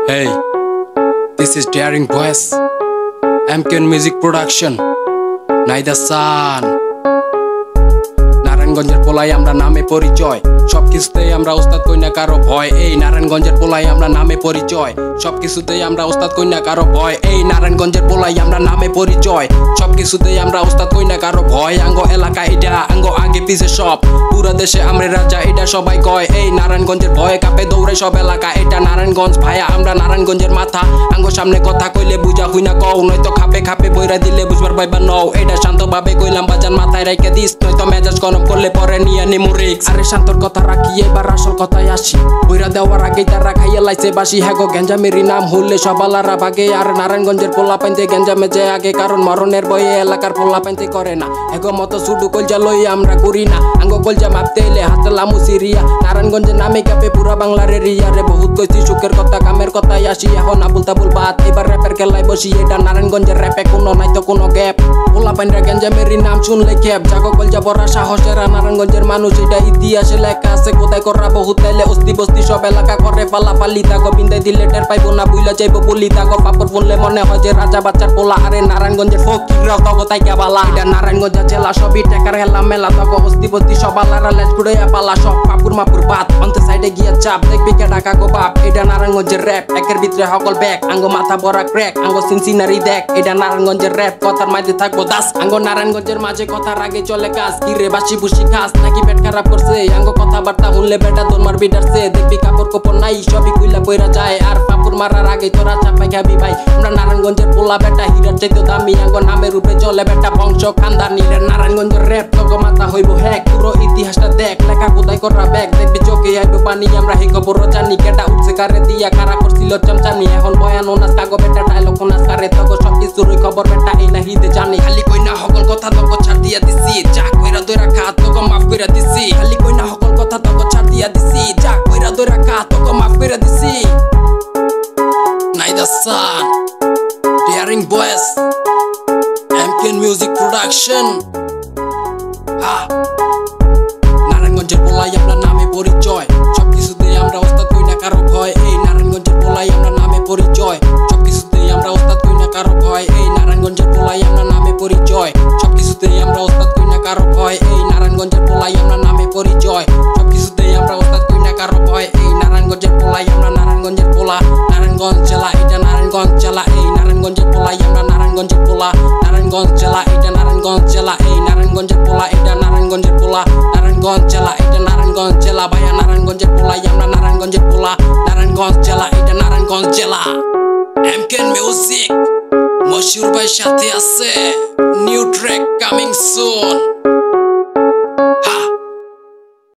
Hey, this is Daring Voice, MKN Music Production, Naida San. নারায়ণগঞ্জের পোলাই আমরা নামে পরিচয়, সবকিছুতেই আমরা ওস্তাদ কই না কারো ভয়। এই নারায়ণগঞ্জের পোলাই আমরা নামে পরিচয়, সবকিছুতেই আমরা ওস্তাদ কই না কারো ভয়। এই নারায়ণগঞ্জের পোলাই আমরা নামে পরিচয়, সবকিছুতেই আমরা ওস্তাদ কই না কারো ভয়। আঙ্গো এলাকা এটা, আঙ্গো আগে পিছে সব, পুরা দেশে আমরা রাজা এটা সবাই কয়। এই নারায়ণগঞ্জের ভয়ে কাঁপে দৌড়ে সব এলাকা, এটা নারায়ণগঞ্জ ভাইয়া আমরা নারায়ণগঞ্জের মাথা। আঙ্গো সামনে কথা কইলে বুঝা হই না কও, নয়তো খাপে খাপে বইরা দিলে বুঝবার পাইবা নও। এটা শান্তভাবে কইলাম বাজান মাথায় রেখে দিস, নয়তো মেজাজ গরম করলে পরে নিয়ে নিমু রিক্স। আরে শান্তর কথা রাখি এবার আসল কথায় আসি, বইরা দেওয়ার আগেই তারা খাইয়া লাইছে বাসি। হ্যাগো গ্যাঞ্জামেরি নাম হইলে সবালারা ভাগে, আর নারায়ণগঞ্জের পোলা পাইতে গ্যাঞ্জামে যে আগে, কারণ মরণের বয়ে এলাকার পোলা পাইতে করে না। হ্যাগো মতো সুডু কলজা লই আমরা করি না, আঙ্গো কলজা মাপতে এলে হাতলামু সিরিয়া। নারায়ণগঞ্জের নামে কাপে পুরা বাংলার এরিয়া রে, বহুত কইছি সুখের কথা কামের কথায় আসি। এখন আবুল তাবুল বাত এবার র্যাপের খেলায় বসি, এটা নারায়ণগঞ্জের র্যাপে কোনো নাই তো কোনো গ্যাপ। পোলা পাইনরা গ্যাঞ্জামেরি নাম শুনলে খেপ, জাগো কলজা বড়া সাহসেরা নারায়ণগঞ্জের মানুষ, এটা ইতিহাসে লেখা আছে। কোথায় করা বহুত তাইলে অস্তি বস্তি সব এলাকা করে পালা পালি। তাগো বিন্দায় দিলে টের পাইবো না, বুইলা যাইবো বলি। তাগো পাপড় ফুললে মনে হয় যে রাজা বাচ্চার পোলা, আরে নারায়ণগঞ্জের ফকিররাও তগো তাইকা বালা। এটা নারায়ণগঞ্জের জেলা সবই টেকার হেলা মেলা, তগো অস্তি বস্তি সব আলারা লেজ ঘুরাইয়া পালা। সব পাপুর মাপুর বাত অন্তে সাইডে গিয়া চাপ, দেখবি কে ঢাকা গো বাপ। এটা নারায়ণগঞ্জের র্যাপ, একের ভিতরে হকল ব্যাগ, আঙ্গো মাথা বড়া ক্র্যাক, আঙ্গো সিনসিনারি দেখ। এটা নারায়ণগঞ্জের র্যাপ, কথার মাঝে থাকবো দাস। আঙ্গো নারায়ণগঞ্জের মাঝে কথার আগে চলে কাজ, কি রে বাসি বুসি খাস নাকি পেট খারাপ করছে? আঙ্গো কথাবার্তা শুনলে বেটা তোর মারবি ডারছে, দেখবি কাপড় কোপড় নাই সবই কুইলা বইরা যায়। আর পাপুর মারার আগে তোরা চাপাই খাবি ভাই। আমরা নারায়ণগঞ্জের পোলা বেটা হীরার চাইতে দামি, আঙ্গো নামের রূপে চলে বেটা বংশ খানদানি। নারায়ণগঞ্জের র্যাপ তগো মাথা হইব হ্যাক, পুরো ইতিহাসটা দেখ লেখা কোথায় করা ব্যাগ। দেখবি চোখে আইব পানি, আমরা হে খবর জানি। কেটা উঠছে কারে দিয়া কারা করছিল চমচানি, এখন বয়ান ওনাস কাগো বেটা ডায়লগ ওনাস কারে তগো সবকিছুরই খবর বেটা এই না হিতে জানি। খালি কই না হকল কথা তগো ছাড় দিয়া দিছি, যা কইরা দইরা খা তগো মাফ কইরা দিছি। খালি কই না হকল কথা তগো ছাড় দিয়া দিছি, যা কইরা দইরা খা তগো মাফ কইরা দিছি। Naida San, Daring Voice, MKN Music Production. নারায়ণগঞ্জের পোলাই আমরা নামে পরিচয়, সবকিছুতেই আমরা ওস্তাদ কই না কারো ভয়। এই নারায়ণগঞ্জের পোলাই আমরা নামে পরিচয়, সবকিছুতেই আমরা ওস্তাদ কই না কারো ভয়। এই নারায়ণগঞ্জের পোলাই আমরা নামে পরিচয়, সবকিছুতেই আমরা ওস্তাদ কই না কারো ভয়। এই নারায়ণগঞ্জের পোলাই আমরা নামে পরিচয়, সবকিছুতেই আমরা ওস্তাদ কই না কারো ভয়। এই নারায়ণগঞ্জের পোলাই আমরা নারায়ণগঞ্জের পোলা, নারায়ণগঞ্জ জেলা এটা নারায়ণগঞ্জ জেলা। এই নারায়ণগঞ্জের পোলাই আমরা নারায়ণগঞ্জের পোলা, নারায়ণগঞ্জ জেলা এটা নারায়ণগঞ্জ জেলা। এই নারায়ণগঞ্জের পোলা এটা নারায়ণগঞ্জের পোলা, নারায়ণগঞ্জ জেলা এটা নারায়ণগঞ্জ জেলা। ভাইয়া নারায়ণগঞ্জের পোলাই আমরা নারায়ণগঞ্জের পোলা, নারায়ণগঞ্জ জেলা এটা নারায়ণগঞ্জ জেলা। MKN Music মশহুর ভাই সাথে আছে, নিউ ট্র্যাক কামিং